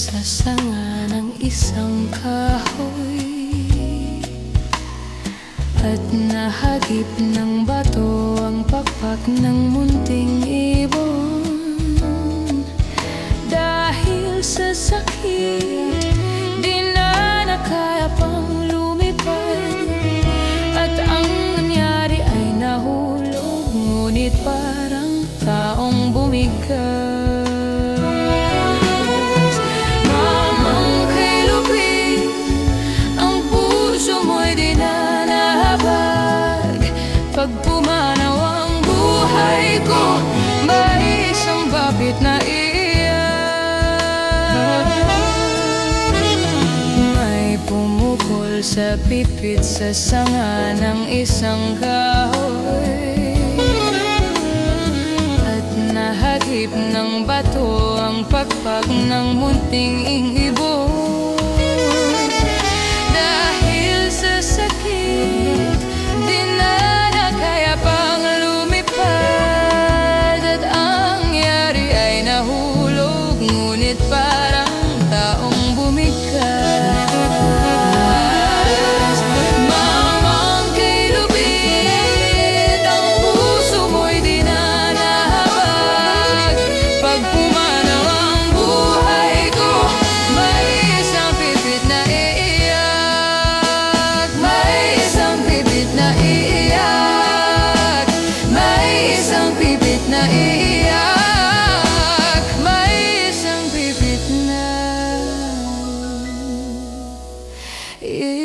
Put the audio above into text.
sa sanga ng isang kahoy, at nahagip ng bato ang pakpak ng munting ibon. Dahil sa sakit, di na nakaya pang lumipad, at ang nangyari ay nahulog, ngunit parang taong bumigas. Pag pumanaw ang buhay ko, may isang bapit na iyak. May pumukol sa pipit sa sanga ng isang kahoy, at nahagip ng bato ang pakpak ng munting ibon. Dahil sa sakit, di na kaya pang lumipad, at ang yari ay nahulog, ngunit parang taong bumigas. Mamang kay lupit, ang puso mo'y di na nahabag. Pag pumanaw ang buhay ko, may isang pipit na iiyak. May isang pipit na iiyak. Na iiyak, may isang pipit na iiyak.